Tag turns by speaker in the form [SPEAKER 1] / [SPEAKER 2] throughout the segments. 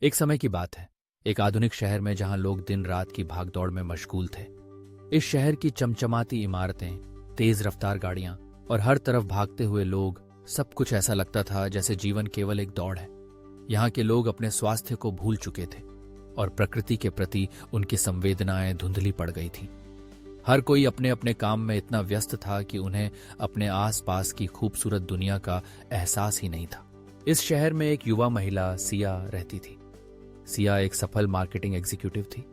[SPEAKER 1] एक समय की बात है, एक आधुनिक शहर में जहां लोग दिन रात की भागदौड़ में मशगूल थे। इस शहर की चमचमाती इमारतें, तेज रफ्तार गाड़ियां और हर तरफ भागते हुए लोग, सब कुछ ऐसा लगता था जैसे जीवन केवल एक दौड़ है। यहाँ के लोग अपने स्वास्थ्य को भूल चुके थे और प्रकृति के प्रति उनकी संवेदनाएं धुंधली पड़ गई थी। हर कोई अपने अपने काम में इतना व्यस्त था कि उन्हें अपने आसपास की खूबसूरत दुनिया का एहसास ही नहीं था। इस शहर में एक युवा महिला सिया रहती थी। सिया एक सफल मार्केटिंग एग्जीक्यूटिव थी,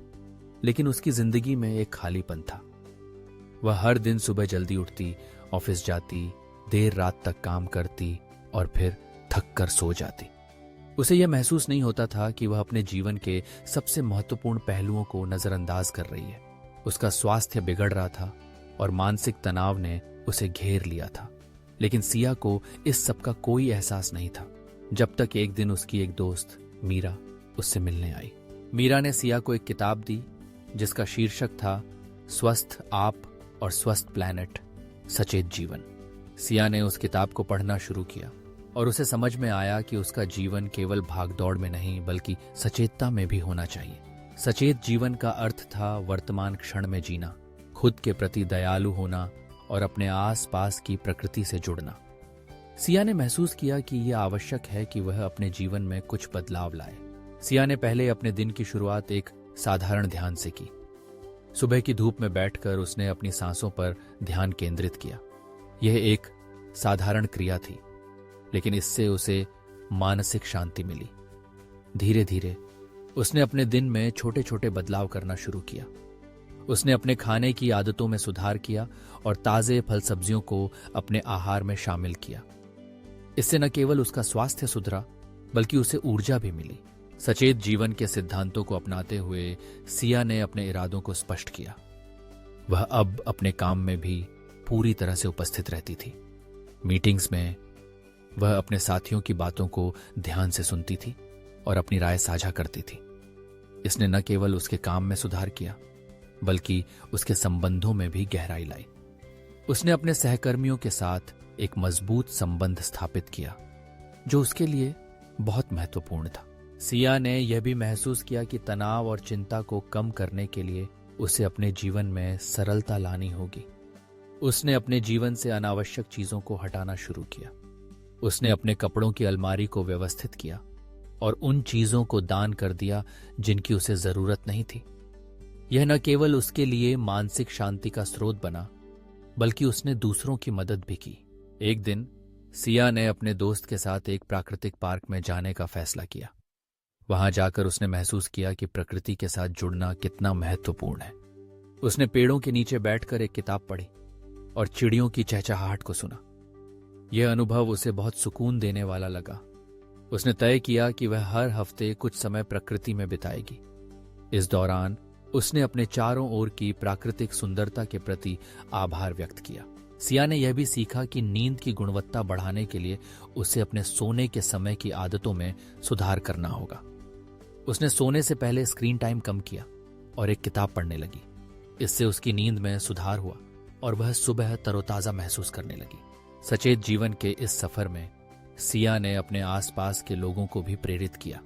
[SPEAKER 1] लेकिन उसकी जिंदगी में एक खालीपन था। वह हर दिन सुबह जल्दी उठती, ऑफिस जाती, देर रात तक काम करती और फिर थक कर सो जाती। उसे यह महसूस नहीं होता था कि वह अपने जीवन के सबसे महत्वपूर्ण पहलुओं को नजरअंदाज कर रही है। उसका स्वास्थ्य बिगड़ रहा था और मानसिक तनाव ने उसे घेर लिया था। लेकिन सिया को इस सब का कोई एहसास नहीं था, जब तक एक दिन उसकी एक दोस्त मीरा उससे मिलने आई। मीरा ने सिया को एक किताब दी जिसका शीर्षक था स्वस्थ आप और स्वस्थ प्लैनेट, सचेत जीवन। सिया ने उस किताब को पढ़ना शुरू किया और उसे समझ में आया कि उसका जीवन केवल भागदौड़ में नहीं बल्कि सचेतता में भी होना चाहिए। सचेत जीवन का अर्थ था वर्तमान क्षण में जीना, खुद के प्रति दयालु होना और अपने आसपास की प्रकृति से जुड़ना। सिया ने महसूस किया कि यह आवश्यक है कि वह अपने जीवन में कुछ बदलाव लाए। सिया ने पहले अपने दिन की शुरुआत एक साधारण ध्यान से की। सुबह की धूप में बैठकर उसने अपनी सांसों पर ध्यान केंद्रित किया। यह एक साधारण क्रिया थी, लेकिन इससे उसे मानसिक शांति मिली। धीरे धीरे उसने अपने दिन में छोटे छोटे बदलाव करना शुरू किया। उसने अपने खाने की आदतों में सुधार किया और ताजे फल सब्जियों को अपने आहार में शामिल किया। इससे न केवल उसका स्वास्थ्य सुधरा बल्कि उसे ऊर्जा भी मिली। सचेत जीवन के सिद्धांतों को अपनाते हुए सिया ने अपने इरादों को स्पष्ट किया। वह अब अपने काम में भी पूरी तरह से उपस्थित रहती थी। मीटिंग्स में वह अपने साथियों की बातों को ध्यान से सुनती थी और अपनी राय साझा करती थी। इसने न केवल उसके काम में सुधार किया बल्कि उसके संबंधों में भी गहराई लाई। उसने अपने सहकर्मियों के साथ एक मजबूत संबंध स्थापित किया, जो उसके लिए बहुत महत्वपूर्ण था। सिया ने यह भी महसूस किया कि तनाव और चिंता को कम करने के लिए उसे अपने जीवन में सरलता लानी होगी। उसने अपने जीवन से अनावश्यक चीजों को हटाना शुरू किया। उसने अपने कपड़ों की अलमारी को व्यवस्थित किया और उन चीजों को दान कर दिया जिनकी उसे जरूरत नहीं थी। यह न केवल उसके लिए मानसिक शांति का स्रोत बना बल्कि उसने दूसरों की मदद भी की। एक दिन सिया ने अपने दोस्त के साथ एक प्राकृतिक पार्क में जाने का फैसला किया। वहां जाकर उसने महसूस किया कि प्रकृति के साथ जुड़ना कितना महत्वपूर्ण है। उसने पेड़ों के नीचे बैठकर एक किताब पढ़ी और चिड़ियों की चहचहाहट को सुना। यह अनुभव उसे बहुत सुकून देने वाला लगा। उसने तय किया कि वह हर हफ्ते कुछ समय प्रकृति में बिताएगी। इस दौरान उसने अपने चारों ओर की प्राकृतिक सुंदरता के प्रति आभार व्यक्त किया। सिया ने यह भी सीखा कि नींद की गुणवत्ता बढ़ाने के लिए उसे अपने सोने के समय की आदतों में सुधार करना होगा। उसने सोने से पहले स्क्रीन टाइम कम किया और एक किताब पढ़ने लगी। इससे उसकी नींद में सुधार हुआ और वह सुबह तरोताजा महसूस करने लगी। सचेत जीवन के इस सफर में सिया ने अपने आसपास के लोगों को भी प्रेरित किया।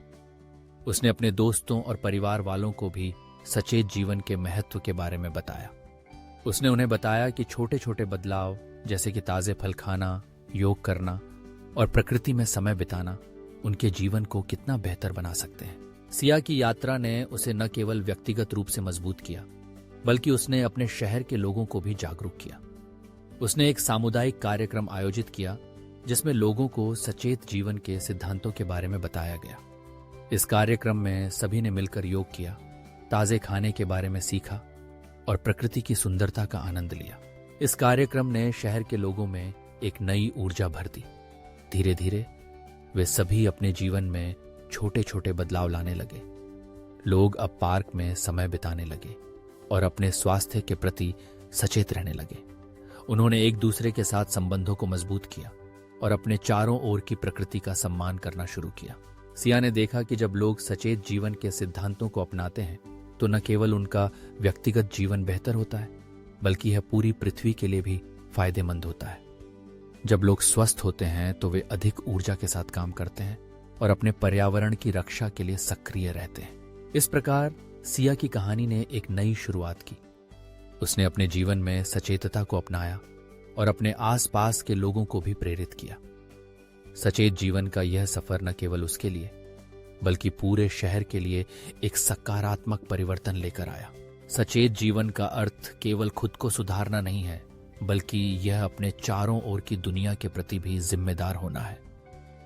[SPEAKER 1] उसने अपने दोस्तों और परिवार वालों को भी सचेत जीवन के महत्व के बारे में बताया। उसने उन्हें बताया कि छोटे छोटे बदलाव जैसे कि ताजे फल खाना, योग करना और प्रकृति में समय बिताना उनके जीवन को कितना बेहतर बना सकते हैं। सिया की यात्रा ने उसे न केवल व्यक्तिगत रूप से मजबूत किया बल्कि उसने अपने शहर के लोगों को भी जागरूक किया। उसने एक सामुदायिक कार्यक्रम आयोजित किया जिसमें लोगों को सचेत जीवन के सिद्धांतों के बारे में बताया गया। इस कार्यक्रम में सभी ने मिलकर योग किया, ताजे खाने के बारे में सीखा और प्रकृति की सुंदरता का आनंद लिया। इस कार्यक्रम ने शहर के लोगों में एक नई ऊर्जा भर दी। धीरे धीरे वे सभी अपने जीवन में छोटे छोटे बदलाव लाने लगे। लोग अब पार्क में समय बिताने लगे और अपने स्वास्थ्य के प्रति सचेत रहने लगे। उन्होंने एक दूसरे के साथ संबंधों को मजबूत किया और अपने चारों ओर की प्रकृति का सम्मान करना शुरू किया। सिया ने देखा कि जब लोग सचेत जीवन के सिद्धांतों को अपनाते हैं तो न केवल उनका व्यक्तिगत जीवन बेहतर होता है बल्कि यह पूरी पृथ्वी के लिए भी फायदेमंद होता है। जब लोग स्वस्थ होते हैं तो वे अधिक ऊर्जा के साथ काम करते हैं, और अपने पर्यावरण की रक्षा के लिए सक्रिय रहते हैं। इस प्रकार सिया की कहानी ने एक नई शुरुआत की। उसने अपने जीवन में सचेतता को अपनाया और अपने आसपास के लोगों को भी प्रेरित किया। सचेत जीवन का यह सफर न केवल उसके लिए बल्कि पूरे शहर के लिए एक सकारात्मक परिवर्तन लेकर आया। सचेत जीवन का अर्थ केवल खुद को सुधारना नहीं है, बल्कि यह अपने चारों ओर की दुनिया के प्रति भी जिम्मेदार होना है।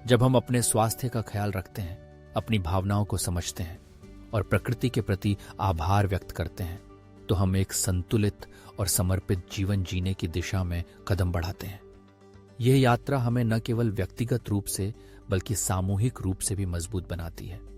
[SPEAKER 1] जब हम अपने स्वास्थ्य का ख्याल रखते हैं, अपनी भावनाओं को समझते हैं और प्रकृति के प्रति आभार व्यक्त करते हैं, तो हम एक संतुलित और समर्पित जीवन जीने की दिशा में कदम बढ़ाते हैं। यह यात्रा हमें न केवल व्यक्तिगत रूप से बल्कि सामूहिक रूप से भी मजबूत बनाती है।